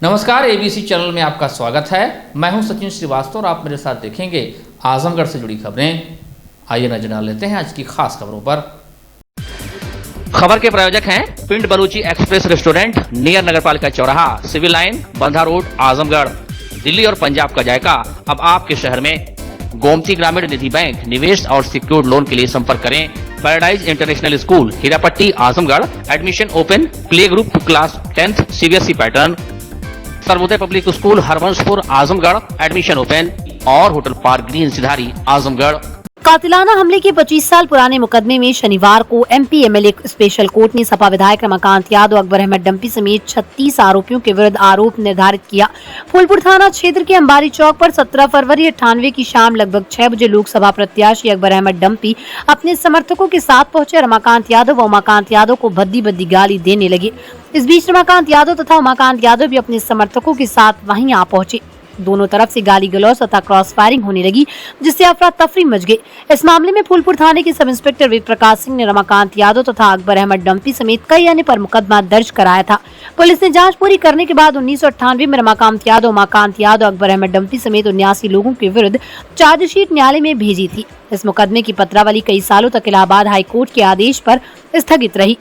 नमस्कार, ABC channel में आपका स्वागत है। मैं हूं सचिन श्रीवास्तव और आप मेरे साथ देखेंगे आजमगढ़ से जुड़ी खबरें। आइए नजर डाल लेते हैं आज की खास खबरों पर। खबर के प्रायोजक हैं पिंड बलूची एक्सप्रेस रेस्टोरेंट नियर नगरपालिका चौराहा, सिविल लाइन, बंधा रोड, आजमगढ़। दिल्ली और पंजाब का जायका अब आपके शहर में। गोमती ग्रामीण निधि बैंक, निवेश और सिक्योर्ड लोन के लिए संपर्क करें। Paradise international school, Hirapatti, Azamgarh. Admission open. Play group class 10th CBSE pattern. Sarvodaya public school, Harvanshpur, Azamgarh. Admission open. और होटल पार्क ग्रीन, सिधारी, आजमगढ़। कातिलाना हमले के 25 साल पुराने मुकदमे में शनिवार को एमपी एमएलए स्पेशल कोर्ट ने सपा विधायक रमाकांत यादव, अकबर अहमद डंपी समेत 36 आरोपियों के विरुद्ध आरोप निर्धारित किया। फूलपुर थाना क्षेत्र के अंबारी चौक पर 17 फरवरी 98 की शाम लगभग 6 बजे लोकसभा प्रत्याशी अकबर अहमद डंपी अपने समर्थकों के साथ पहुंचे। रमाकांत यादव व उमाकांत यादव को भद्दी भद्दी गाली देने लगे। इस बीच रमाकांत यादव तथा उमाकांत यादव भी अपने समर्थकों के साथ वहीं आ पहुंचे। दोनों तरफ से गाली गलौज तथा क्रॉस फायरिंग होने लगी, जिससे अफरा तफरी मच गई। इस मामले में फूलपुर थाने के सब इंस्पेक्टर वेद प्रकाश सिंह ने रमाकांत यादव तथा अकबर अहमद डंपी समेत कई अन्य पर मुकदमा दर्ज कराया था। पुलिस ने जांच पूरी करने के बाद 1998 में रमाकांत यादव, उमाकांत यादव, अकबर अहमद डंपी समेत 79 लोगों के विरुद्ध चार्जशीट न्यायालय में भेजी थी। इस मुकदमे की पत्रावली कई सालों तक इलाहाबाद हाई कोर्ट के आदेश पर स्थगित रही।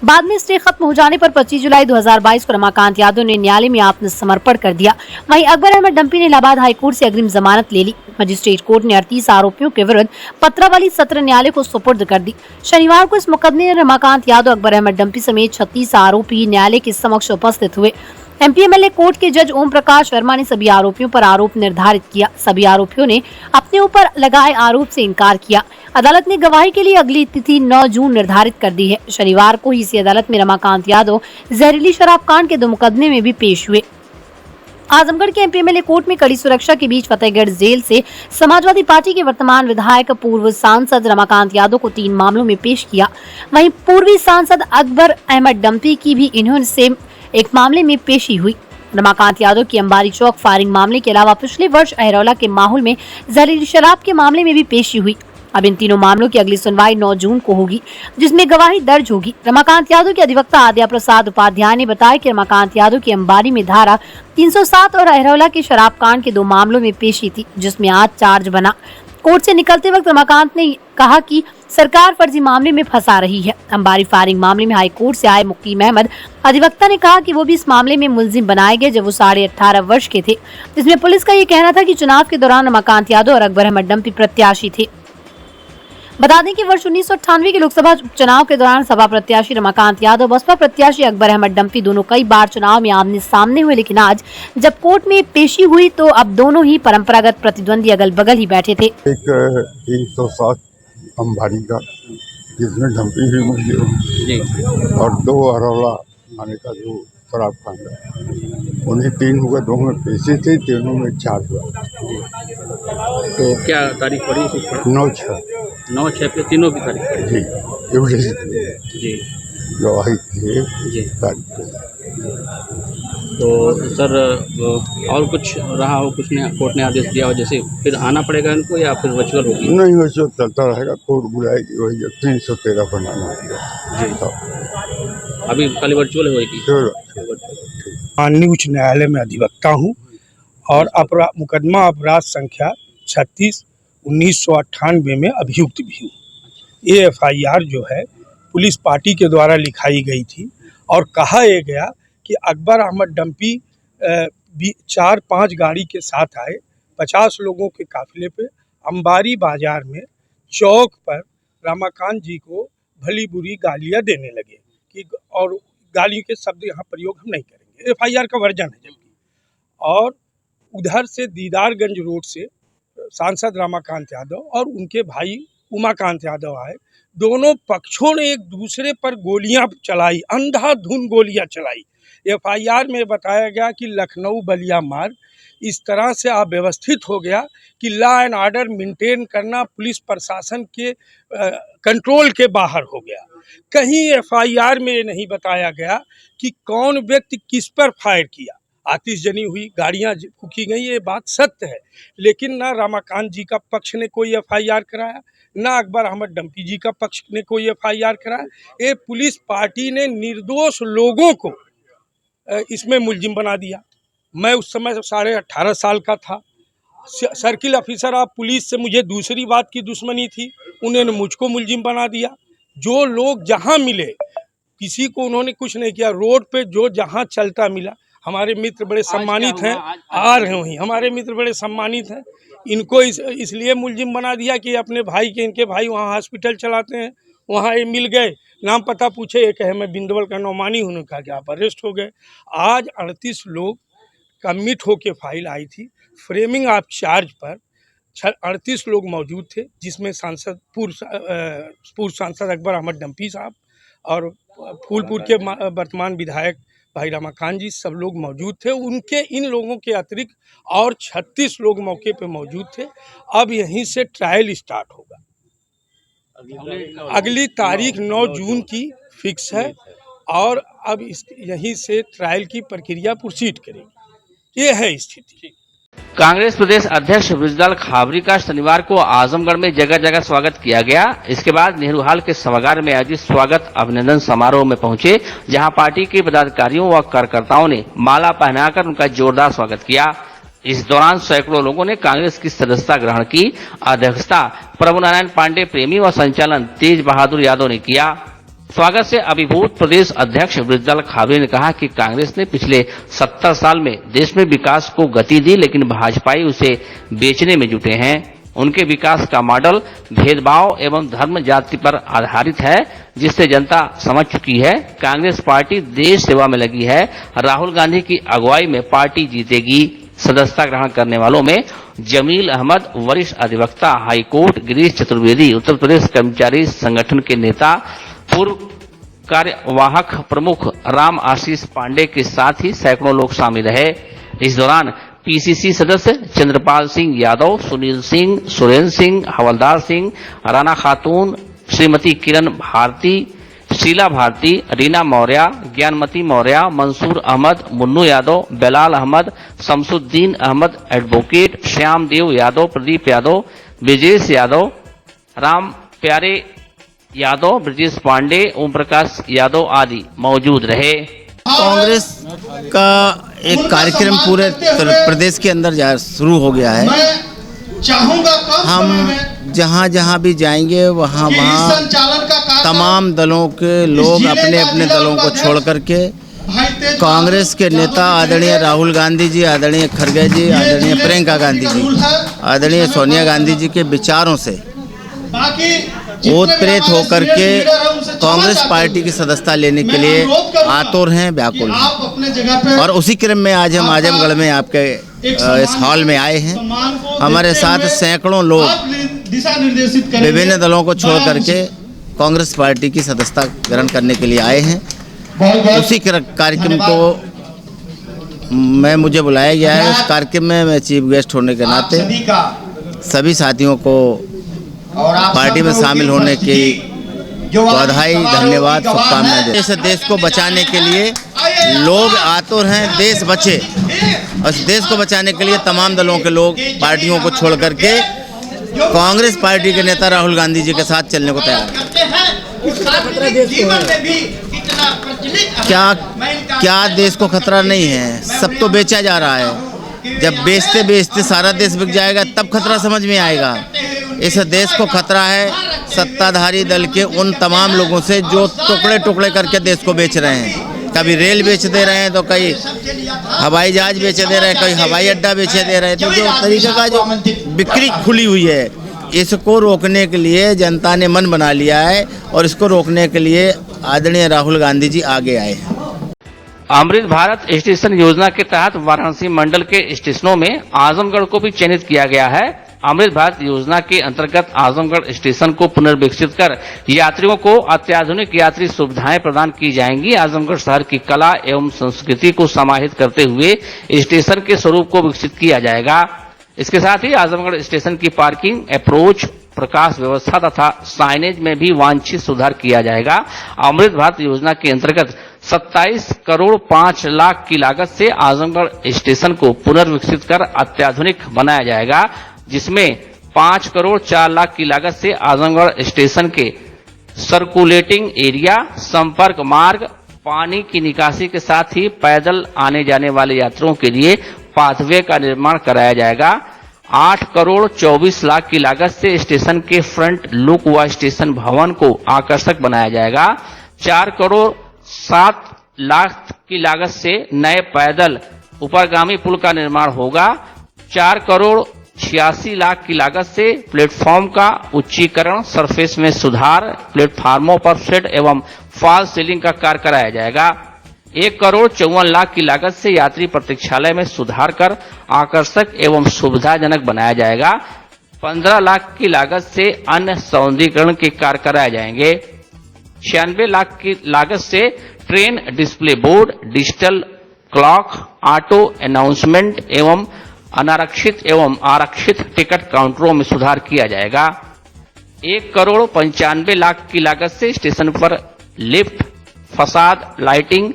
बाद में स्टे खत्म हो जाने पर 25 जुलाई 2022 को रमाकांत यादव ने न्यायालय में आत्मसमर्पण कर दिया। वहीं अकबर अहमद डंपी ने इलाहाबाद हाईकोर्ट से अग्रिम जमानत ले ली। मजिस्ट्रेट कोर्ट ने 38 आरोपियों के विरुद्ध पत्रावली सत्र न्यायालय को सुपुर्द कर दी। शनिवार को इस मुकदमे में रमाकांत यादव, अकबर अहमद डंपी समेत 36 आरोपी न्यायालय के समक्ष उपस्थित हुए। एमपीएमएलए कोर्ट के जज ओम प्रकाश वर्मा ने सभी आरोपियों पर आरोप निर्धारित किया। सभी आरोपियों ने अपने ऊपर लगाए आरोप से इनकार किया। अदालत ने गवाही के लिए अगली तिथि 9 जून निर्धारित कर दी है। शनिवार को इसी अदालत में रमाकांत यादव जहरीली शराब कांड के 2 मुकदमे में भी पेश हुए। आजमगढ़ के एमपीएमएलए कोर्ट में कड़ी सुरक्षा के बीच फतेहगढ़ जेल से समाजवादी पार्टी के वर्तमान विधायक पूर्व सांसद रमाकांत यादव को 3 मामलों में पेश किया। वहीं पूर्वी सांसद अकबर अहमद डंपी की भी इन्होंने से एक मामले में पेशी हुई। रमाकांत यादव की अंबारी चौक फायरिंग मामले के अलावा पिछले वर्ष अहरौला के माहौल में जहरीली शराब के मामले में भी पेशी हुई। अब इन तीनों मामलों की अगली सुनवाई 9 जून को होगी, जिसमें गवाही दर्ज होगी। रमाकांत यादव के अधिवक्ता आद्या प्रसाद उपाध्याय ने बताया कि रमाकांत यादव की अंबारी में धारा 307 और अहरौला के शराब कांड के 2 मामलों में पेशी थी, जिसमें आज चार्ज बना। कोर्ट से निकलते वक्त रमाकांत ने कहा कि सरकार फर्जी मामले में फंसा रही है। अंबारी फायरिंग मामले में हाई कोर्ट से आए मुकीम अहमद अधिवक्ता ने कहा कि वो भी इस मामले में मुलजिम बनाए गए जब वो 18.5 वर्ष के थे, जिसमें पुलिस का ये कहना था कि चुनाव के दौरान रमाकांत यादव और अकबर अहमद डंपी प्रत्याशी थे। बता दें कि वर्ष 1998 के लोकसभा चुनाव के दौरान सपा प्रत्याशी रमाकांत यादव, बसपा प्रत्याशी अकबर अहमद डंपी दोनों कई बार चुनाव में आमने सामने हुए, लेकिन आज जब कोर्ट में पेशी हुई तो अब दोनों ही परंपरागत प्रतिद्वंदी अगल बगल ही बैठे थे। एक 307 अंबारी का, जिसमें डंपी भी मुझे और 2 अरौला आने का जो शराब कांड है, उन्हें 3 मुकदमों में पेशी थे, तीनों में चार्ज हुआ। तो क्या तारीख पड़ी? 9/6 पे तीनों की तारीख पड़ी जी, एविडेंस जी, गवाही के जी। तारीख। तो सर और कुछ रहा हो, कुछ ने कोर्ट ने आदेश दिया हो, जैसे फिर आना पड़ेगा इनको या फिर वर्चुअल होगी? नहीं, वैसे चलता रहेगा। कोर्ट बुलाएगी, वही 313 बनाना जी। अभी खाली वर्चुअल होगी? माननीय उच्च न्यायालय में अधिवक्ता हूँ और मुकदमा अपराध संख्या 36/1998 में अभियुक्त भी हूँ। ये FIR जो है पुलिस पार्टी के द्वारा लिखाई गई थी और कहा यह गया कि अकबर अहमद डंपी 4-5 गाड़ी के साथ आए, 50 लोगों के काफिले पे अंबारी बाजार में चौक पर रमाकांत जी को भली बुरी गालियां देने लगे कि, और गाली के शब्द यहाँ प्रयोग हम नहीं करेंगे, FIR का वर्जन है जबकि। और उधर से दीदारगंज रोड से सांसद रमाकांत यादव और उनके भाई उमाकांत यादव आए। दोनों पक्षों ने एक दूसरे पर गोलियां चलाई, अंधाधुंध गोलियां चलाई। FIR में बताया गया कि लखनऊ बलिया मार्ग इस तरह से अव्यवस्थित हो गया कि लॉ एंड ऑर्डर मेंटेन करना पुलिस प्रशासन के कंट्रोल के बाहर हो गया। कहीं FIR में ये नहीं बताया गया कि कौन व्यक्ति किस पर फायर किया। आतिशजनी हुई, गाड़ियां फूकी गई, ये बात सत्य है, लेकिन ना रमाकांत जी का पक्ष ने कोई FIR कराया, ना अकबर अहमद डंपी जी का पक्ष ने कोई FIR कराया। ये पुलिस पार्टी ने निर्दोष लोगों को इसमें मुलजिम बना दिया। मैं उस समय 18.5 साल का था। सर्किल ऑफिसर ऑफ पुलिस से मुझे दूसरी बात की दुश्मनी थी, उन्होंने मुझको मुलजिम बना दिया। जो लोग जहाँ मिले, किसी को उन्होंने कुछ नहीं किया, रोड पे जो जहाँ चलता मिला। हमारे मित्र बड़े सम्मानित हैं, आ रहे वहीं हमारे मित्र बड़े सम्मानित हैं, इनको इसलिए मुलजिम बना दिया कि अपने भाई के, इनके भाई वहाँ हॉस्पिटल चलाते हैं, वहाँ ये मिल गए, नाम पता पूछे, एक है मैं बिंदवल का नौमानी हूँ, उन्होंने कहा कि आप अरेस्ट हो गए। आज 38 लोग कमिट होके फाइल आई थी, फ्रेमिंग ऑफ चार्ज पर 38 लोग मौजूद थे, जिसमें पूर्व सांसद अकबर अहमद डंपी साहब और फूलपुर के वर्तमान विधायक भाई रमाकांत जी, सब लोग मौजूद थे। उनके इन लोगों के अतिरिक्त और 36 लोग मौके पे मौजूद थे। अब यहीं से ट्रायल स्टार्ट होगा। अगली तारीख 9 जून की फिक्स है और अब यहीं से ट्रायल की प्रक्रिया प्रोसीड करेगी। ये है स्थिति। कांग्रेस प्रदेश अध्यक्ष बृजलाल खाबरी का शनिवार को आजमगढ़ में जगह जगह स्वागत किया गया। इसके बाद नेहरू हाल के सभागार में आयोजित स्वागत अभिनंदन समारोह में पहुंचे, जहां पार्टी के पदाधिकारियों व कार्यकर्ताओं ने माला पहनाकर उनका जोरदार स्वागत किया। इस दौरान सैकड़ों लोगों ने कांग्रेस की सदस्यता ग्रहण की। अध्यक्षता प्रभु नारायण पांडे प्रेमी व संचालन तेज बहादुर यादव ने किया। स्वागत से अभिभूत प्रदेश अध्यक्ष बृजलाल खाबरी ने कहा कि कांग्रेस ने पिछले 70 साल में देश में विकास को गति दी, लेकिन भाजपाई उसे बेचने में जुटे हैं। उनके विकास का मॉडल भेदभाव एवं धर्म जाति पर आधारित है, जिससे जनता समझ चुकी है। कांग्रेस पार्टी देश सेवा में लगी है। राहुल गांधी की अगुवाई में पार्टी जीतेगी। सदस्यता ग्रहण करने वालों में जमील अहमद, वरिष्ठ अधिवक्ता हाईकोर्ट गिरीश चतुर्वेदी, उत्तर प्रदेश कर्मचारी संगठन के नेता पूर्व कार्यवाहक प्रमुख राम आशीष पांडे के साथ ही सैकड़ों लोग शामिल रहे। इस दौरान पीसीसी सदस्य चंद्रपाल सिंह यादव, सुनील सिंह, सुरेंद्र सिंह, हवलदार सिंह, राना खातून, श्रीमती किरण भारती, शीला भारती, रीना मौर्य, ज्ञानमती मौर्य, मंसूर अहमद, मुन्नू यादव, बेलाल अहमद, शमसुद्दीन अहमद, एडवोकेट श्याम देव यादव, प्रदीप यादव, विजेश यादव, राम प्यारे यादव, ब्रजेश पांडे, ओम प्रकाश यादव आदि मौजूद रहे। कांग्रेस का एक कार्यक्रम पूरे प्रदेश के अंदर शुरू हो गया है। हम जहाँ जहाँ भी जाएंगे वहाँ तमाम दलों के लोग अपने अपने दलों को छोड़ करके कांग्रेस के नेता आदरणीय राहुल गांधी जी, आदरणीय खड़गे जी, आदरणीय प्रियंका गांधी जी, आदरणीय सोनिया गांधी जी के विचारों से ओतप्रेत होकर के कांग्रेस पार्टी की सदस्यता लेने के लिए आतुर हैं, व्याकुल हैं। और उसी क्रम में आज हम आजमगढ़ में आपके इस हॉल में आए हैं। हमारे साथ सैकड़ों लोग विभिन्न दलों को छोड़ करके कांग्रेस पार्टी की सदस्यता ग्रहण करने के लिए आए हैं। उसी कार्यक्रम को मुझे बुलाया गया है। उस कार्यक्रम में मैं चीफ गेस्ट होने के नाते सभी साथियों को पार्टी में शामिल होने की बधाई, धन्यवाद, शुभकामनाएं दें। इस देश को बचाने के लिए लोग आतुर हैं, देश बचे। और इस देश को बचाने के लिए तमाम दलों के लोग पार्टियों को छोड़ करके कांग्रेस पार्टी के नेता राहुल गांधी जी के साथ चलने को तैयार हैं। क्या देश को खतरा नहीं है? सब तो बेचा जा रहा है। जब बेचते बेचते सारा देश बिक जाएगा तब खतरा समझ में आएगा। इस देश को खतरा है सत्ताधारी दल के उन तमाम लोगों से जो टुकड़े टुकड़े करके देश को बेच रहे हैं। कभी रेल बेच दे रहे हैं, तो कई हवाई जहाज बेच दे रहे हैं, कई हवाई अड्डा बेच दे रहे हैं। तो जो तरीके का जो बिक्री खुली हुई है, इसको रोकने के लिए जनता ने मन बना लिया है और इसको रोकने के लिए आदरणीय राहुल गांधी जी आगे आए हैं। अमृत भारत स्टेशन योजना के तहत वाराणसी मंडल के स्टेशनों में आजमगढ़ को भी चयनित किया गया है। अमृत भारत योजना के अंतर्गत आजमगढ़ स्टेशन को पुनर्विकसित कर यात्रियों को अत्याधुनिक यात्री सुविधाएं प्रदान की जाएंगी। आजमगढ़ शहर की कला एवं संस्कृति को समाहित करते हुए स्टेशन के स्वरूप को विकसित किया जाएगा। इसके साथ ही आजमगढ़ स्टेशन की पार्किंग, अप्रोच, प्रकाश व्यवस्था तथा साइनेज में भी वांछित सुधार किया जाएगा। अमृत भारत योजना के अंतर्गत 27 करोड़ 5 लाख की लागत से आजमगढ़ स्टेशन को पुनर्विकसित कर अत्याधुनिक बनाया जाएगा, जिसमें 5 करोड़ 4 लाख की लागत से आजमगढ़ स्टेशन के सर्कुलेटिंग एरिया, संपर्क मार्ग, पानी की निकासी के साथ ही पैदल आने जाने वाले यात्रियों के लिए पाथवे का निर्माण कराया जाएगा। 8 करोड़ 24 लाख की लागत से स्टेशन के फ्रंट लुक व स्टेशन भवन को आकर्षक बनाया जाएगा। 4 करोड़ 7 लाख की लागत से नए पैदल ऊपरगामी पुल का निर्माण होगा। 4 करोड़ 86 लाख की लागत से प्लेटफॉर्म का उच्चीकरण, सरफेस में सुधार, प्लेटफार्मों पर शेड एवं फॉल सीलिंग का कार्य कराया जाएगा। 1 करोड़ 54 लाख की लागत से यात्री प्रतीक्षालय में सुधार कर आकर्षक एवं सुविधाजनक बनाया जाएगा। 15 लाख की लागत से अन्य सौंदर्यीकरण के कार्य कराए जाएंगे। 96 लाख की लागत से train display board, digital clock, auto announcement एवं अनारक्षित एवं आरक्षित टिकट काउंटरों में सुधार किया जाएगा। 1 करोड़ 95 लाख की लागत से स्टेशन पर लिफ्ट, फसाद lighting,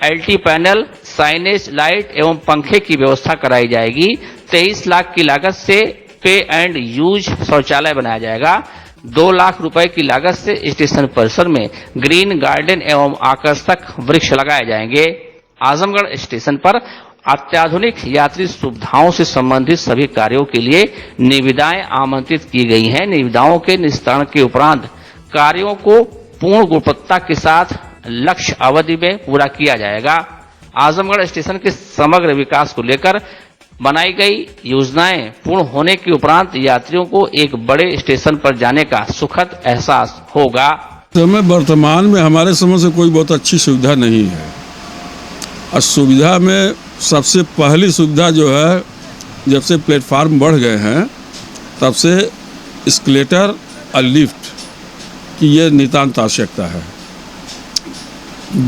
LT panel, signage light एवं पंखे की व्यवस्था कराई जाएगी। 23 लाख की लागत से पे एंड यूज शौचालय बनाया जाएगा। 2 लाख रुपए की लागत से स्टेशन परिसर में ग्रीन गार्डन एवं आकर्षक वृक्ष लगाए जाएंगे। आजमगढ़ स्टेशन पर अत्याधुनिक यात्री सुविधाओं से संबंधित सभी कार्यों के लिए निविदाएं आमंत्रित की गई हैं। निविदाओं के निस्तारण के उपरांत कार्यों को पूर्ण गुणवत्ता के साथ लक्ष्य अवधि में पूरा किया जाएगा। आजमगढ़ स्टेशन के समग्र विकास को लेकर बनाई गई योजनाएं पूर्ण होने के उपरांत यात्रियों को एक बड़े स्टेशन पर जाने का सुखद एहसास होगा। समय वर्तमान में हमारे समझ से कोई बहुत अच्छी सुविधा नहीं है। और सुविधा में सबसे पहली सुविधा जो है, जब से प्लेटफार्म बढ़ गए हैं तब से एस्केलेटर और लिफ्ट की ये नितांत आवश्यकता है।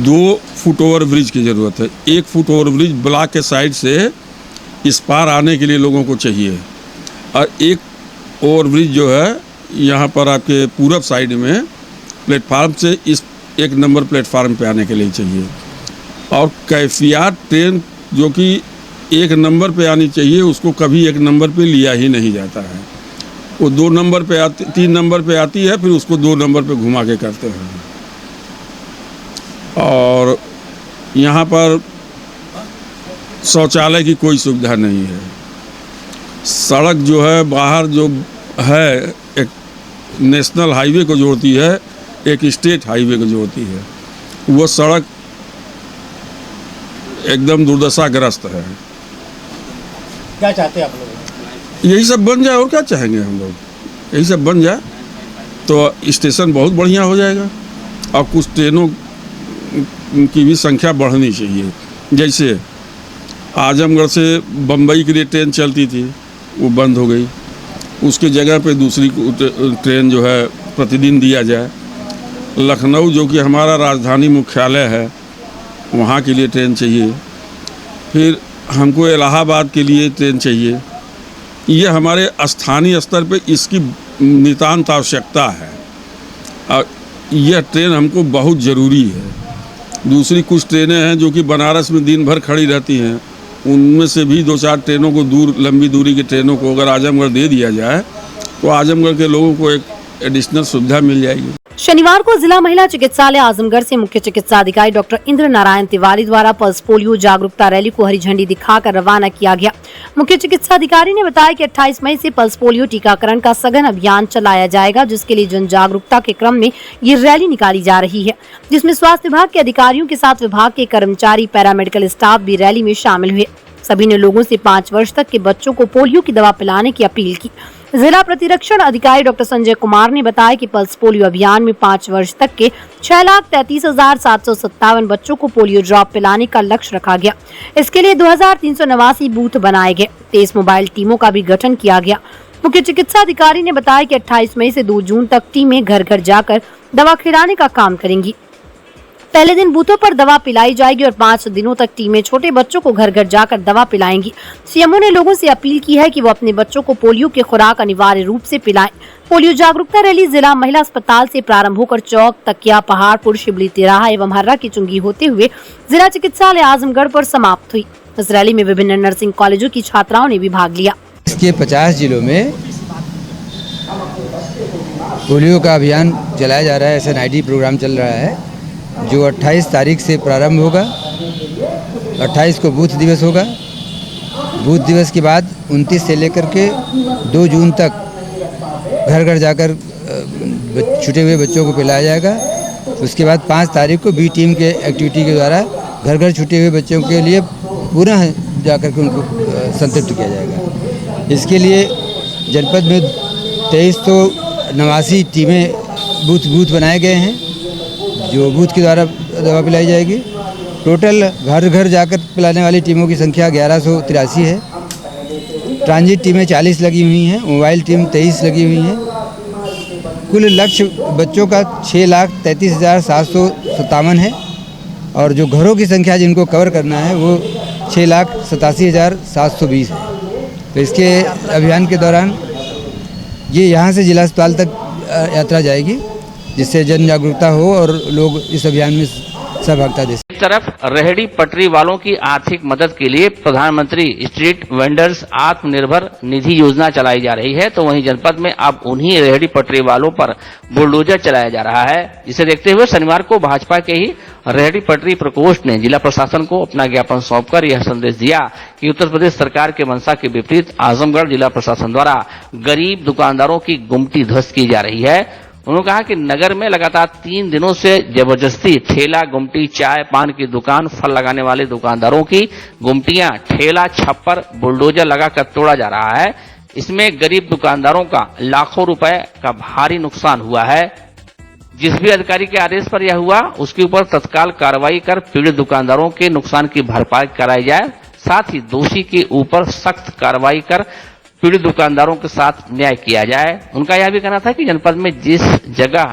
2 फुट ओवर ब्रिज की ज़रूरत है। 1 फुट ओवर ब्रिज ब्लॉक के साइड से इस पार आने के लिए लोगों को चाहिए, और 1 ओवर ब्रिज जो है यहाँ पर आपके पूरब साइड में प्लेटफार्म से इस 1 नंबर प्लेटफार्म पे आने के लिए चाहिए। और कैफियत ट्रेन जो कि 1 नंबर पे आनी चाहिए, उसको कभी 1 नंबर पे लिया ही नहीं जाता है। वो 2 नंबर पे आती, 3 नंबर पे आती है, फिर उसको 2 नंबर पे घुमा के करते हैं। और यहाँ पर शौचालय की कोई सुविधा नहीं है। सड़क जो है बाहर जो है, एक नेशनल हाईवे को जोड़ती है, एक स्टेट हाईवे को जोड़ती है, वो सड़क एकदम दुर्दशाग्रस्त है। क्या चाहते हैं आप लोग? यही सब बन जाए, और क्या चाहेंगे हम लोग, यही सब बन जाए तो स्टेशन बहुत बढ़िया हो जाएगा। और कुछ ट्रेनों की भी संख्या बढ़नी चाहिए। जैसे आजमगढ़ से बम्बई के लिए ट्रेन चलती थी, वो बंद हो गई। उसके जगह पे दूसरी ट्रेन जो है प्रतिदिन दिया जाए। लखनऊ जो कि हमारा राजधानी मुख्यालय है, वहाँ के लिए ट्रेन चाहिए। फिर हमको इलाहाबाद के लिए ट्रेन चाहिए। ये हमारे स्थानीय स्तर पे इसकी नितांत आवश्यकता है, और यह ट्रेन हमको बहुत ज़रूरी है। दूसरी कुछ ट्रेनें हैं जो कि बनारस में दिन भर खड़ी रहती हैं, उनमें से भी 2-4 ट्रेनों को, लंबी दूरी की ट्रेनों को अगर आजमगढ़ दे दिया जाए तो आजमगढ़ के लोगों को एक एडिशनल सुविधा मिल जाएगी। शनिवार को जिला महिला चिकित्सालय आजमगढ़ से मुख्य चिकित्सा अधिकारी डॉक्टर इंद्र नारायण तिवारी द्वारा पल्स पोलियो जागरूकता रैली को हरी झंडी दिखाकर रवाना किया गया। मुख्य चिकित्सा अधिकारी ने बताया कि 28 मई से पल्स पोलियो टीकाकरण का सघन अभियान चलाया जाएगा, जिसके लिए जन जागरूकता के क्रम में ये रैली निकाली जा रही है, जिसमें स्वास्थ्य विभाग के अधिकारियों के साथ विभाग के कर्मचारी, पैरामेडिकल स्टाफ भी रैली में शामिल हुए। सभी ने लोगों से 5 वर्ष तक के बच्चों को पोलियो की दवा पिलाने की अपील की। जिला प्रतिरक्षण अधिकारी डॉक्टर संजय कुमार ने बताया कि पल्स पोलियो अभियान में 5 वर्ष तक के 6,33,757 बच्चों को पोलियो ड्रॉप पिलाने का लक्ष्य रखा गया। इसके लिए 2,389 बूथ बनाए गए। 23 मोबाइल टीमों का भी गठन किया गया। मुख्य चिकित्सा अधिकारी ने बताया कि 28 मई से 2 जून तक टीमें घर घर जाकर दवा खिलाने का काम करेंगी। पहले दिन बूथों पर दवा पिलाई जाएगी और 5 दिनों तक टीमें छोटे बच्चों को घर घर जाकर दवा पिलाएंगी। सीएमओ ने लोगों से अपील की है कि वो अपने बच्चों को पोलियो की खुराक अनिवार्य रूप से पिलाएं। पोलियो जागरूकता रैली जिला महिला अस्पताल से प्रारंभ होकर चौक, तकिया, पहाड़पुर, शिबली तिराहा एवं हर्रा की चुंगी होते हुए जिला चिकित्सालय आजमगढ़ पर समाप्त हुई। इस रैली में विभिन्न नर्सिंग कॉलेजों की छात्राओं ने भी भाग लिया। इसके 50 जिलों में पोलियो का अभियान चलाया जा रहा है। SNID प्रोग्राम चल रहा है जो 28 तारीख से प्रारंभ होगा। 28 को बूथ दिवस होगा। बूथ दिवस के बाद 29 से लेकर के 2 जून तक घर घर जाकर छूटे हुए बच्चों को पिलाया जाएगा। उसके बाद 5 तारीख को बी टीम के एक्टिविटी के द्वारा घर घर छूटे हुए बच्चों के लिए पुनः जाकर के उनको संतृप्त किया जाएगा। इसके लिए जनपद में 2389 टीमें बूथ बनाए गए हैं, जो बूथ के द्वारा दवा पिलाई जाएगी। टोटल घर घर जाकर पिलाने वाली टीमों की संख्या 1183 है। ट्रांजिट टीमें 40 लगी हुई हैं, मोबाइल टीम 23 लगी हुई हैं। कुल लक्ष्य बच्चों का 6,33,757 है और जो घरों की संख्या जिनको कवर करना है वो 6,87,720 है। तो इसके अभियान के दौरान ये यहाँ से जिला अस्पताल तक यात्रा जाएगी, जिससे जन जागरूकता हो और लोग इस अभियान में सहभागिता दे। एक तरफ रेहड़ी पटरी वालों की आर्थिक मदद के लिए प्रधानमंत्री स्ट्रीट वेंडर्स आत्मनिर्भर निधि योजना चलाई जा रही है, तो वहीं जनपद में अब उन्हीं रेहड़ी पटरी वालों पर बुलडोजर चलाया जा रहा है। इसे देखते हुए शनिवार को भाजपा के ही रेहड़ी पटरी प्रकोष्ठ ने जिला प्रशासन को अपना ज्ञापन सौंपकर यह संदेश दिया कि उत्तर प्रदेश सरकार के मंशा के विपरीत आजमगढ़ जिला प्रशासन द्वारा गरीब दुकानदारों की गुमटी ध्वस्त की जा रही है। उन्होंने कहा कि नगर में लगातार 3 दिनों से जबरदस्ती ठेला, गुमटी, चाय, पान की दुकान, फल लगाने वाले दुकानदारों की गुमटियां, ठेला, छप्पर बुलडोजर लगाकर तोड़ा जा रहा है। इसमें गरीब दुकानदारों का लाखों रुपए का भारी नुकसान हुआ है। जिस भी अधिकारी के आदेश पर यह हुआ उसके ऊपर तत्काल कार्रवाई कर पीड़ित दुकानदारों के नुकसान की भरपाई कराई जाए, साथ ही दोषी के ऊपर सख्त कार्रवाई कर पीड़ित दुकानदारों के साथ न्याय किया जाए। उनका यह भी कहना था कि जनपद में जिस जगह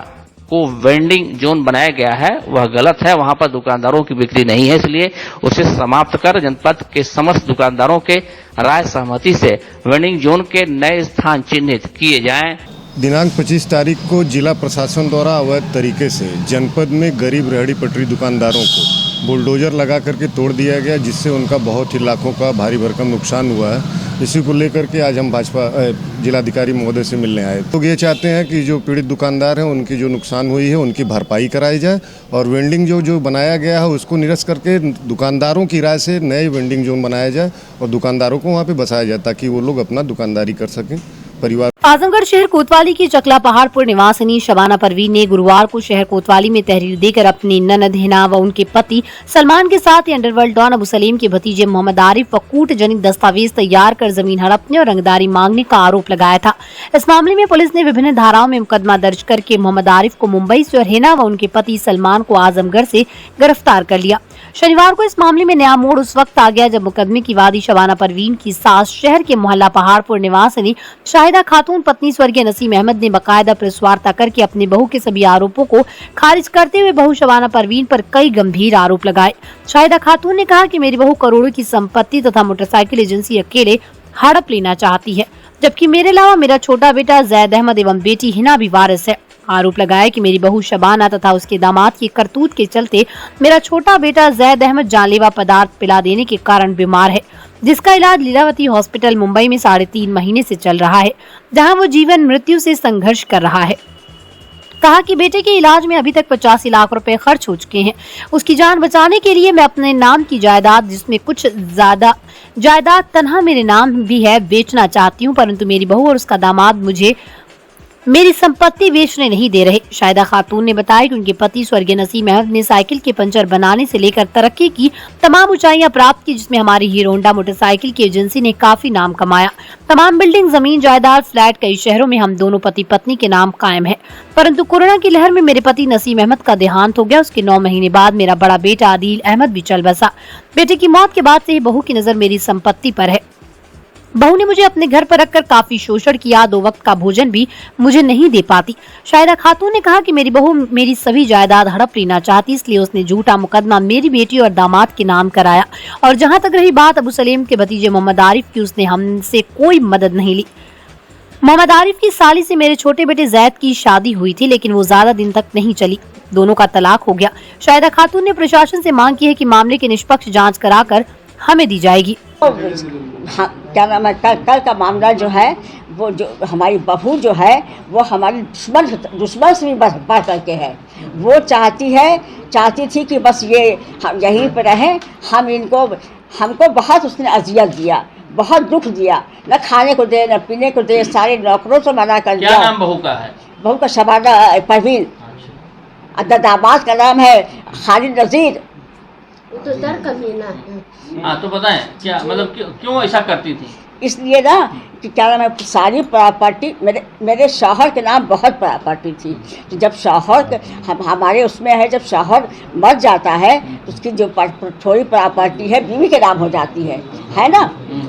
को वेंडिंग जोन बनाया गया है वह गलत है, वहां पर दुकानदारों की बिक्री नहीं है, इसलिए उसे समाप्त कर जनपद के समस्त दुकानदारों के राय सहमति से वेंडिंग जोन के नए स्थान चिन्हित किए जाएं। दिनांक 25 तारीख को जिला प्रशासन द्वारा अवैध तरीके से जनपद में गरीब रेहड़ी पटरी दुकानदारों को बुलडोजर लगा करके तोड़ दिया गया, जिससे उनका बहुत ही लाखों का भारी भरकम नुकसान हुआ है। इसी को लेकर के आज हम भाजपा जिलाधिकारी महोदय से मिलने आए। तो ये चाहते हैं कि जो पीड़ित दुकानदार हैं उनकी जो नुकसान हुई है उनकी भरपाई कराई जाए और वेंडिंग जो बनाया गया है उसको निरस्त करके दुकानदारों की राय से नए वेंडिंग जोन बनाया जाए और दुकानदारों को वहाँ पे बसाया जाए ताकि वो लोग अपना दुकानदारी कर सकें। परिवार आजमगढ़ शहर कोतवाली की चकला पहाड़पुर निवासिनी शबाना परवीन ने गुरुवार को शहर कोतवाली में तहरीर देकर अपनी ननद हिना व उनके पति सलमान के साथ अंडरवर्ल्ड डॉन अबू सलीम के भतीजे मोहम्मद आरिफ व कूट जनित दस्तावेज तैयार कर जमीन हड़पने और रंगदारी मांगने का आरोप लगाया था। इस मामले में पुलिस ने विभिन्न धाराओं में मुकदमा दर्ज करके मोहम्मद आरिफ को मुंबई से और हिना व उनके पति सलमान को आजमगढ़ से गिरफ्तार कर लिया। शनिवार को इस मामले में नया मोड़ उस वक्त आ गया जब मुकदमे की वादी शबाना परवीन की सास शहर के मोहल्ला पहाड़पुर निवासिनी शाहिदा खातून पत्नी स्वर्गीय नसीम अहमद ने बकायदा प्रेस वार्ता करके अपनी बहू के सभी आरोपों को खारिज करते हुए बहू शबाना परवीन पर कई गंभीर आरोप लगाए। शाहिदा खातून ने कहा कि मेरी बहू करोड़ों की संपत्ति तथा मोटरसाइकिल एजेंसी अकेले हड़प लेना चाहती है, जबकि मेरे अलावा मेरा छोटा बेटा जैद अहमद एवं बेटी हिना भी वारिस है। आरोप लगाया कि मेरी बहू शबाना तथा उसके दामाद की करतूत के चलते मेरा छोटा बेटा जैद अहमद जानलेवा पदार्थ पिला देने के कारण बीमार है, जिसका इलाज लीलावती हॉस्पिटल मुंबई में 3.5 महीने से चल रहा है, जहां वो जीवन मृत्यु से संघर्ष कर रहा है। कहा कि बेटे के इलाज में अभी तक 85 लाख रुपए खर्च हो चुके हैं। उसकी जान बचाने के लिए मैं अपने नाम की जायदाद, जिसमें कुछ ज्यादा जायदाद तनहा मेरे नाम भी है, बेचना चाहती हूँ, परंतु मेरी बहू और उसका दामाद मुझे मेरी संपत्ति बेचने नहीं दे रहे। शाहिदा खातून ने बताया कि उनके पति स्वर्गीय नसीम अहमद ने साइकिल के पंचर बनाने से लेकर तरक्की की तमाम ऊंचाइयां प्राप्त की, जिसमें हमारी हीरो होंडा मोटरसाइकिल की एजेंसी ने काफी नाम कमाया। तमाम बिल्डिंग, जमीन, जायदाद, फ्लैट कई शहरों में हम दोनों पति पत्नी के नाम कायम है, परंतु कोरोना की लहर में मेरे पति नसीम अहमद का देहांत हो गया। उसके 9 महीने बाद मेरा बड़ा बेटा आदिल अहमद भी चल बसा। बेटे की मौत के बाद से ही बहू की नजर मेरी संपत्ति पर है। बहू ने मुझे अपने घर पर रखकर काफी शोषण किया, 2 वक्त का भोजन भी मुझे नहीं दे पाती। शाहिदा खातून ने कहा कि मेरी बहू मेरी सभी जायदाद हड़प लेना चाहती, इसलिए उसने झूठा मुकदमा मेरी बेटी और दामाद के नाम कराया। और जहां तक रही बात अबू सलीम के भतीजे मोहम्मद आरिफ की, उसने हमसे कोई मदद नहीं ली। मोहम्मद आरिफ की साली से मेरे छोटे बेटे जैद की शादी हुई थी, लेकिन वो ज्यादा दिन तक नहीं चली, दोनों का तलाक हो गया। शाहिदा खातून ने प्रशासन से मांग की है कि मामले की निष्पक्ष जाँच कराकर हमें दी जाएगी। हाँ, क्या नाम है, कल का मामला जो है वो जो हमारी बहू जो है वो हमारी दुश्मन से भी बढ़ करके है। वो चाहती थी कि बस ये हम यहीं पर रहें। हमको बहुत उसने अजियत दिया, बहुत दुख दिया, न खाने को दे न पीने को दे, सारे नौकरों से मना कर दिया। क्या नाम बहू का है? बहू का शबाना परवीन, दामाद का नाम है खालिद नज़ीर। तो सर कमीना है। हाँ, तो बताएं क्या मतलब क्यों ऐसा करती थी? इसलिए ना कि क्या नाम है, सारी प्रॉपर्टी मेरे शौहर के नाम बहुत प्रॉपर्टी थी। तो जब शौहर हमारे उसमें है, जब शौहर मर जाता है तो उसकी जो थोड़ी प्रॉपर्टी है बीवी के नाम हो जाती है ना।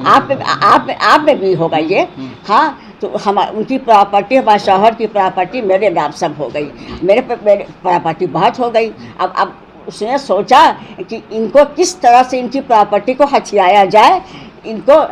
आप में भी होगा ये। हाँ, तो उनकी प्रॉपर्टी, हमारे शौहर की प्रॉपर्टी मेरे नाम सब हो गई। मेरे प्रॉपर्टी बहुत हो गई। अब उसने सोचा कि इनको किस तरह से इनकी प्रॉपर्टी को हथियाया जाए। इनको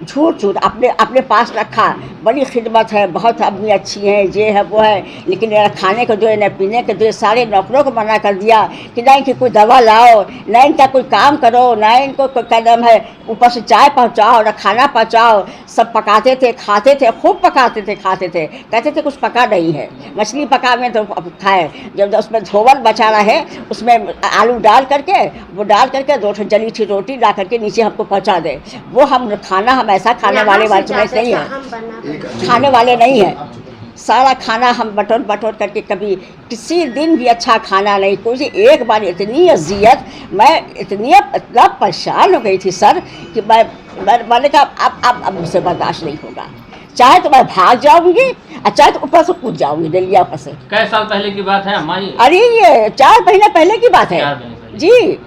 झूठ अपने पास रखा। बड़ी खिदमत है, बहुत आदमी अच्छी हैं, ये है वो है, लेकिन न खाने को दो न पीने को दो। सारे नौकरों को मना कर दिया कि ना इनकी कोई दवा लाओ, ना इनका कोई काम करो, ना इनको कोई कदम है ऊपर से चाय पहुँचाओ न खाना पहुँचाओ। सब पकाते थे, खाते थे, खूब पकाते थे, खाते थे। कहते थे कुछ पका नहीं है, मछली पका में तो खाए। जब उसमें धोवन बचा रहा है उसमें आलू डाल करके 2 जली हुई रोटी ला करके नीचे हमको पहुँचा दे। वो हम खाना, हम ऐसा खाने वाले नहीं है, खाने वाले नहीं है। सारा खाना हम बटोर करके, कभी किसी दिन भी अच्छा खाना नहीं। कोई एक बार इतनी अजियत, मैं इतना परेशान हो गई थी सर कि मैंने कहा अब मुझसे बर्दाश्त नहीं होगा। चाहे तो मैं भाग जाऊंगी और चाहे तो ऊपर से कूद जाऊंगी डलिया ऊपर से। कई साल पहले की बात है अम्मा जी? अरे ये 4 महीने पहले की बात है। 4 महीने पहले जी।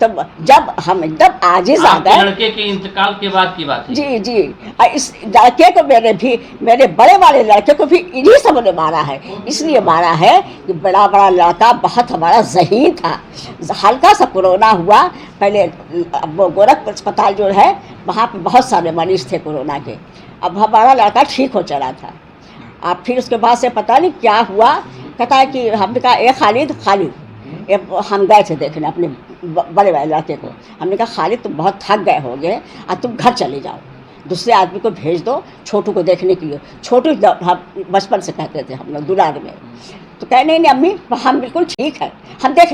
तब जब हम एकदम आजिज आ गए। लड़के के इंतकाल के बाद की बात है। जी। और इस लड़के को मेरे बड़े वाले लड़के को भी इन्हीं सब ने मारा है। इसलिए मारा है कि बड़ा लड़का बहुत हमारा ज़हीन था। हल्का सा कोरोना हुआ पहले, वो गोरखपुर अस्पताल जो है वहाँ पे बहुत सारे मरीज थे कोरोना के। अब हमारा लड़का ठीक हो चला था। अब फिर उसके बाद से पता नहीं क्या हुआ, कहता है कि हमने कहा ए खालिद हम गए थे देखने अपने बड़े वाले लड़के को। हमने कहा खालिद तुम बहुत थक गए होगे, अब तुम घर चले जाओ, दूसरे आदमी को भेज दो छोटू को देखने के लिए। छोटू बचपन से कहते थे हम लोग दुलार में। तो कहे नहीं अम्मी हम बिल्कुल ठीक है, हम देख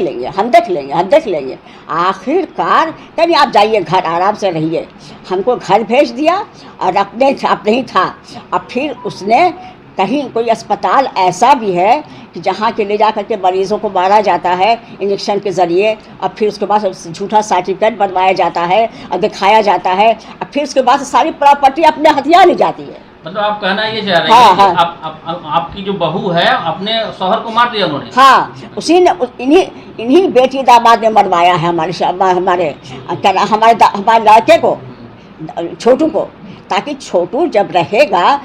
लेंगे। आखिरकार कहीं आप जाइए घर, आराम से रहिए। हमको घर भेज दिया और अपने ही था। अब फिर उसने कहीं कोई अस्पताल ऐसा भी है कि जहाँ के ले जा करके मरीज़ों को मारा जाता है इंजेक्शन के ज़रिए, और फिर उसके बाद झूठा सर्टिफिकेट बनवाया जाता है और दिखाया जाता है, और फिर उसके बाद सारी प्रॉपर्टी अपने हथियार ली जाती है। मतलब आप कहना ये चाह रहे हैं कि आपकी जो बहू है अपने शौहर को मार दिया उन्होंने? हाँ, उसी ने इन्हीं बेटी दामाद ने मरवाया है हमारे लड़के को, छोटू को, ताकि छोटू जब रहेगा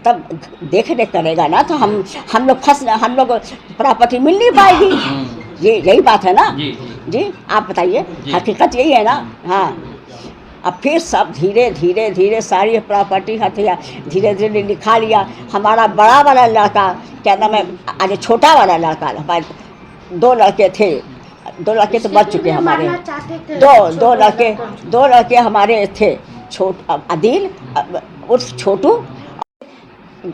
तब देख करेगा ना, तो हम लोग प्रॉपर्टी मिल नहीं पाएगी। यही बात है ना। जी आप बताइए, हकीकत यही है ना। हाँ, अब फिर सब धीरे सारी प्रॉपर्टी हथियार धीरे लिखा लिया। हमारा बड़ा वाला लड़का, क्या नाम है, आज छोटा वाला लड़का, हमारे 2 लड़के थे, 2 लड़के तो मर चुके हमारे। दो लड़के हमारे थे, आदिल उर्फ छोटू।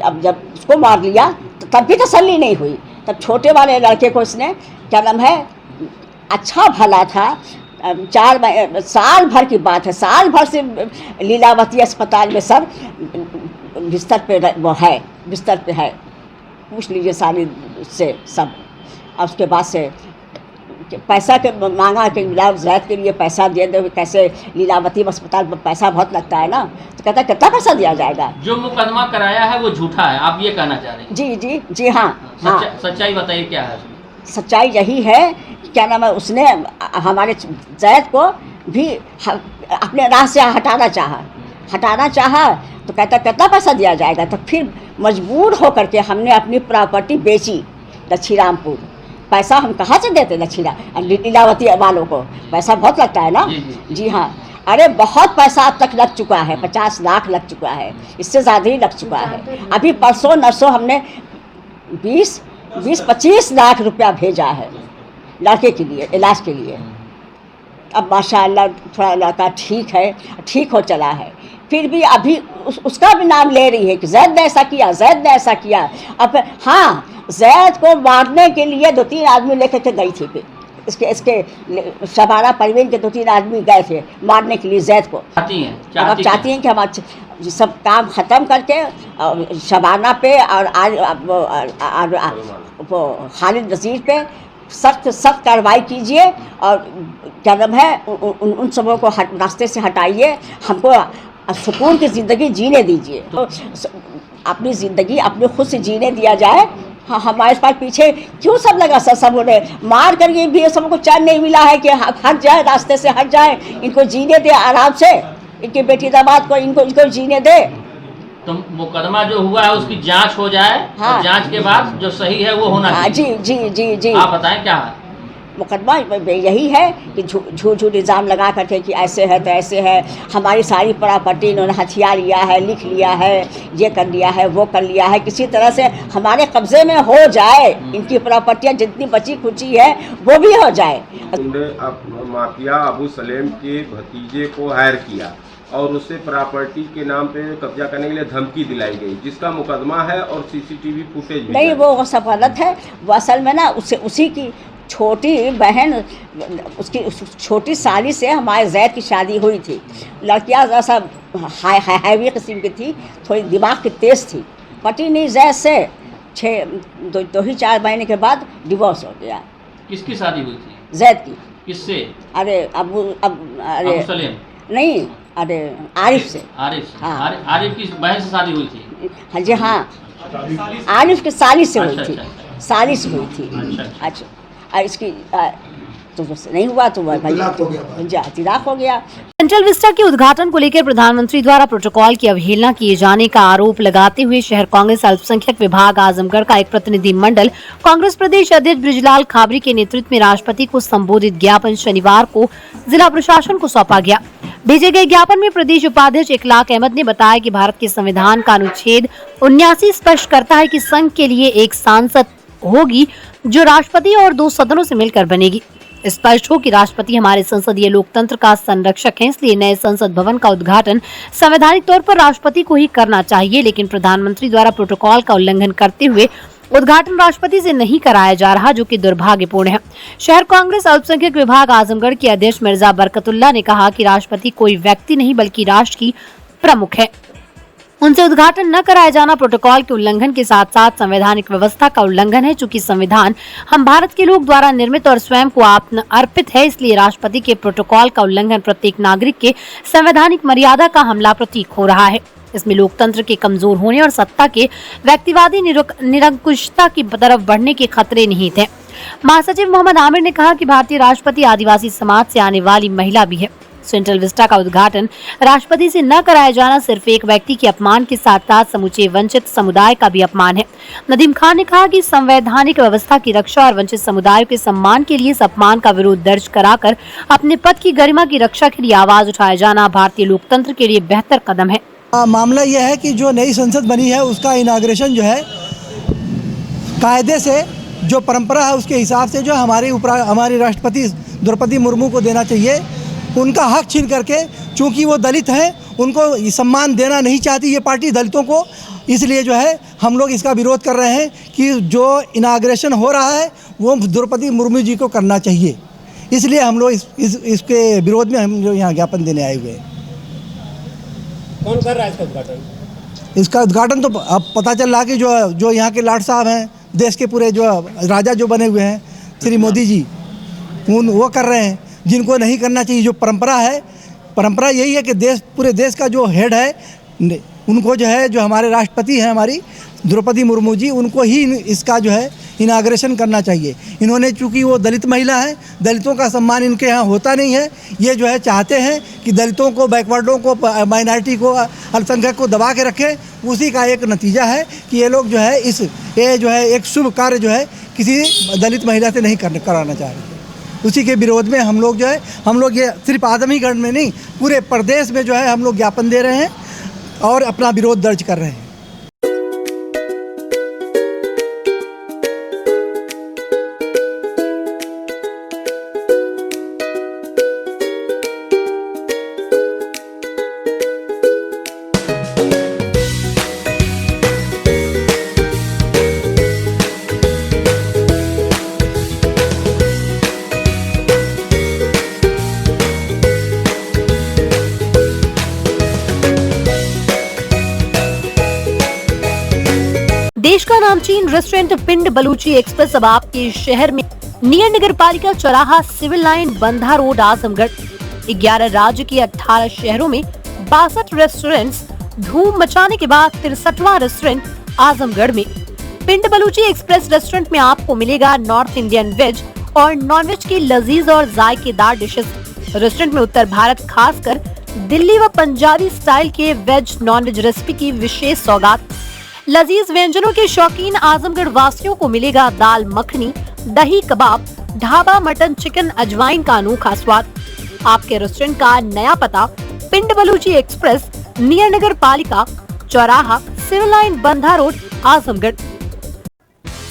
अब जब उसको मार लिया तो तब भी तसल्ली नहीं हुई। तब छोटे वाले लड़के को उसने, क्या नाम है, अच्छा भला था, 4 साल भर की बात है, साल भर से लीलावती अस्पताल में सब बिस्तर पे है, पूछ लीजिए सारी से सब। और उसके बाद से पैसा के मांगा कि इलाज के लिए पैसा दे दो। कैसे, लीलावती अस्पताल में पैसा बहुत लगता है ना, तो कहता कितना पैसा दिया जाएगा। जो मुकदमा कराया है वो झूठा है, आप ये कहना चाह रहे हैं? जी हाँ। सच्चाई बताइए क्या है? सच्चाई यही है, क्या नाम है, उसने हमारे जैद को भी अपने राह से हटाना चाहा तो कहता कितना पैसा दिया जाएगा। तो फिर मजबूर होकर के हमने अपनी प्रॉपर्टी बेची दक्षिणामपुर। पैसा हम कहाँ से देते लीलावती वालों को, पैसा बहुत लगता है ना। जी हाँ, अरे बहुत पैसा अब तक लग चुका है, 50 लाख लग चुका है, इससे ज़्यादा ही लग चुका है। अभी परसों नरसों हमने 20-25 लाख रुपया भेजा है लड़के के लिए, इलाज के लिए। अब माशाअल्लाह थोड़ा लड़का ठीक हो चला है। फिर भी अभी उसका भी नाम ले रही है कि जैद ने ऐसा किया, जैद ने ऐसा किया। अब हाँ, जैद को मारने के लिए 2-3 आदमी लेकर के गई थी। फिर इसके शबाना परवीन के 2-3 आदमी गए थे मारने के लिए जैद को। चाहती हैं कि हम सब काम ख़त्म करके शबाना पे और खालिद नज़ीर पे सख्त कार्रवाई कीजिए और क्या नाम है उन सबों को रास्ते से हटाइए, हमको सुकून की ज़िंदगी जीने दीजिए। तो अपनी ज़िंदगी अपने खुद से जीने दिया जाए। हाँ, हमारे पास पीछे क्यों सब लगा? सब उन्हें मार करके भी सबको चैन नहीं मिला है कि हट जाए, रास्ते से हट जाए, इनको जीने दे आराम से, इनकी बेटी दामाद को इनको जीने दे। तो मुकदमा जो हुआ है उसकी जांच हो जाए। हाँ। और जांच के बाद जो सही है वो होना चाहिए। जी जी जी जी आप बताएं क्या है मुकदमा? यही है कि झूठ इल्ज़ाम लगा करके कि ऐसे है तो ऐसे है, हमारी सारी प्रॉपर्टी इन्होंने हथियार लिया है, लिख लिया है, ये कर लिया है, वो कर लिया है, किसी तरह से हमारे कब्जे में हो जाए, इनकी प्रॉपर्टियाँ जितनी बची खुची है वो भी हो जाए। माफिया अबू सलेम के भतीजे को हायर किया और उससे प्रॉपर्टी के नाम पे कब्जा करने के लिए धमकी दिलाई गई, जिसका मुकदमा है और सीसीटीवी फुटेज भी नहीं, वो सब गलत है। वो असल में ना उसी की छोटी बहन, उसकी छोटी साली से हमारे जैद की शादी हुई थी। लड़कियाँ ऐसा हैवी किस्म की थी, थोड़ी दिमाग की तेज़ थी, पति नहीं जैद से 2-4 महीने के बाद डिवोर्स हो गया। किसकी शादी हुई थी? जैद की। किससे? अरे अबू सलेम नहीं, अरे आरिफ से। हाँ, आरिफ की बहन से शादी हुई थी। हाँ जी, हाँ, आरिफ की साली से हुई थी। साली से हुई थी। अच्छा, और इसकी तो नहीं हुआ तो भाई तिलाक हो गया। सेंट्रल विस्टा के उद्घाटन को लेकर प्रधानमंत्री द्वारा प्रोटोकॉल की अवहेलना किए जाने का आरोप लगाते हुए शहर कांग्रेस अल्पसंख्यक विभाग आजमगढ़ का एक प्रतिनिधि मंडल कांग्रेस प्रदेश अध्यक्ष ब्रिजलाल खाबरी के नेतृत्व में राष्ट्रपति को संबोधित ज्ञापन शनिवार को जिला प्रशासन को सौंपा गया। भेजे गए ज्ञापन में प्रदेश उपाध्यक्ष इखलाक अहमद ने बताया कि भारत के संविधान का अनुच्छेद 79 स्पष्ट करता है कि संघ के लिए एक सांसद होगी जो राष्ट्रपति और 2 सदनों से मिलकर बनेगी। स्पष्ट हो कि राष्ट्रपति हमारे संसदीय लोकतंत्र का संरक्षक है, इसलिए नए संसद भवन का उद्घाटन संवैधानिक तौर पर राष्ट्रपति को ही करना चाहिए, लेकिन प्रधानमंत्री द्वारा प्रोटोकॉल का उल्लंघन करते हुए उद्घाटन राष्ट्रपति से नहीं कराया जा रहा, जो कि दुर्भाग्यपूर्ण है। शहर कांग्रेस अल्पसंख्यक विभाग आजमगढ़ के अध्यक्ष मिर्जा बरकतुल्ला ने कहा कि राष्ट्रपति कोई व्यक्ति नहीं बल्कि राष्ट्र की प्रमुख है, उनसे उद्घाटन न कराया जाना प्रोटोकॉल के उल्लंघन के साथ साथ संवैधानिक व्यवस्था का उल्लंघन है। चूंकि संविधान हम भारत के लोग द्वारा निर्मित और स्वयं को अर्पित है, इसलिए राष्ट्रपति के प्रोटोकॉल का उल्लंघन प्रत्येक नागरिक के संवैधानिक मर्यादा का हमला प्रतीक हो रहा है। इसमें लोकतंत्र के कमजोर होने और सत्ता के व्यक्तिवादी निरंकुशता की तरफ बढ़ने के खतरे निहित हैं। महासचिव मोहम्मद आमिर ने कहा कि भारतीय राष्ट्रपति आदिवासी समाज से आने वाली महिला भी है। सेंट्रल विस्टा का उद्घाटन राष्ट्रपति से न कराया जाना सिर्फ एक व्यक्ति के अपमान के साथ साथ समूचे वंचित समुदाय का भी अपमान है। नदीम खान ने कहा कि संवैधानिक व्यवस्था की रक्षा और वंचित समुदायों के सम्मान के लिए इस अपमान का विरोध दर्ज कराकर अपने पद की गरिमा की रक्षा के लिए आवाज उठाया जाना भारतीय लोकतंत्र के लिए बेहतर कदम है। मामला यह है कि जो नई संसद बनी है उसका इनाग्रेशन जो है कायदे से, जो परंपरा है उसके हिसाब से जो हमारी राष्ट्रपति द्रौपदी मुर्मू को देना चाहिए। उनका हक छीन करके, चूंकि वो दलित हैं, उनको सम्मान देना नहीं चाहती ये पार्टी दलितों को, इसलिए जो है हम लोग इसका विरोध कर रहे हैं कि जो इनाग्रेशन हो रहा है वो द्रौपदी मुर्मू जी को करना चाहिए। इसलिए हम लोग इसके विरोध में हम जो यहाँ ज्ञापन देने आए हुए हैं। कौन कर रहा है इसका उद्घाटन? इसका उद्घाटन तो अब पता चल रहा कि जो यहाँ के लाट साहब हैं, देश के पूरे जो राजा जो बने हुए हैं श्री मोदी जी, वो कर रहे हैं, जिनको नहीं करना चाहिए। जो परंपरा है, परंपरा यही है कि पूरे देश का जो हेड है उनको जो है, जो हमारे राष्ट्रपति हैं हमारी द्रौपदी मुर्मू जी, उनको ही इसका जो है इनाग्रेशन करना चाहिए। इन्होंने, चूँकि वो दलित महिला हैं, दलितों का सम्मान इनके यहाँ होता नहीं है। ये जो है चाहते हैं कि दलितों को, बैकवर्डों को, माइनॉरिटी को, अल्पसंख्यक को दबा के रखें। उसी का एक नतीजा है कि ये लोग जो है ये जो है एक शुभ कार्य जो है किसी दलित महिला से नहीं कराना चाह रहे। उसी के विरोध में हम लोग ये सिर्फ आजमगढ़ में नहीं, पूरे प्रदेश में जो है हम लोग ज्ञापन दे रहे हैं और अपना विरोध दर्ज कर रहे हैं। देश का नामचीन रेस्टोरेंट पिंड बलूची एक्सप्रेस अब आपके शहर में नियर नगर पालिका चौराहा, सिविल लाइन, बंधा रोड, आजमगढ़। 11 राज्य के 18 शहरों में 62 रेस्टोरेंट्स। धूम मचाने के बाद 63वां रेस्टोरेंट आजमगढ़ में। पिंड बलूची एक्सप्रेस रेस्टोरेंट में आपको मिलेगा नॉर्थ इंडियन वेज और नॉन वेज की लजीज और जायकेदार डिशेस। रेस्टोरेंट में उत्तर भारत, खासकर दिल्ली व पंजाबी स्टाइल के वेज नॉन वेज रेसिपी की विशेष सौगात। लजीज व्यंजनों के शौकीन आजमगढ़ वासियों को मिलेगा दाल मखनी, दही कबाब, ढाबा मटन, चिकन, अजवाइन का अनोखा स्वाद। आपके रेस्टोरेंट का नया पता पिंड बलूची एक्सप्रेस, नियर नगर पालिका चौराहा, सिविल लाइन, बंधा road, Azamgarh.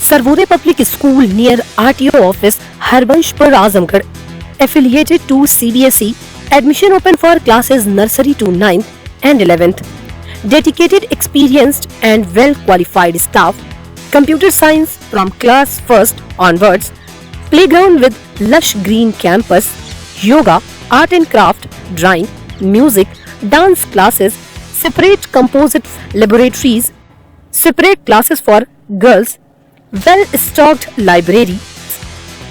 Sarvodaya public school near RTO office, Harbanspur, Azamgarh, affiliated to CBSE. Admission open for classes nursery to 9th and 11th. Dedicated, experienced and well qualified staff. Computer science from class 1st onwards. Playground with lush green campus. Yoga, art and craft, drawing, music, dance classes. Separate composite laboratories. Separate classes for girls. Well-stocked library.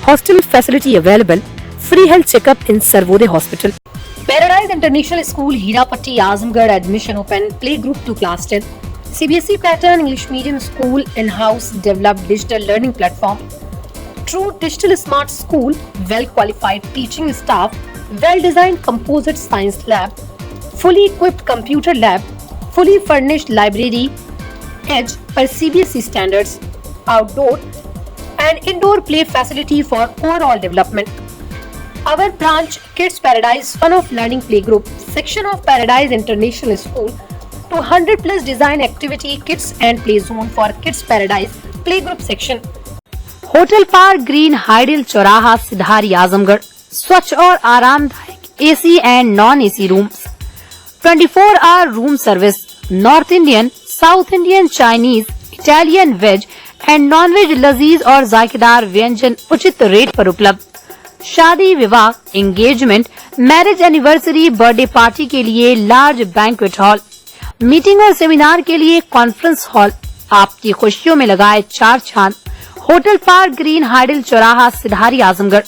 Hostel facility available. Free health checkup in Sarvodaya Hospital. Paradise International School, Hirapatti, Azamgarh. Admission open. Play group to class 10. CBSE pattern English medium school. In-house developed digital learning platform. True digital smart school. Well-qualified teaching staff. Well-designed composite science lab. Fully equipped computer lab. Fully furnished library. Edge per CBSE standards. Outdoor and indoor play facility for overall development. Our branch Kids Paradise Fun of Learning Playgroup section of Paradise International School, 200 plus design activity kits and play zone for Kids Paradise Playgroup section. Hotel park green, hydel, चौराहा, सिधारी, आजमगढ़। स्वच्छ और आरामदायक AC and non AC rooms, 24 hour room service, North Indian, South Indian, Chinese, Italian, veg and non veg लजीज और जायकेदार व्यंजन उचित rate पर उपलब्ध। शादी, विवाह, engagement, marriage anniversary, birthday party के लिए लार्ज बैंक्वेट हॉल, मीटिंग और सेमिनार के लिए कॉन्फ्रेंस हॉल। आपकी खुशियों में लगाए 4 चांद। होटल पार्क ग्रीन, हाइडल, चौराहा, सिधारी, आजमगढ़।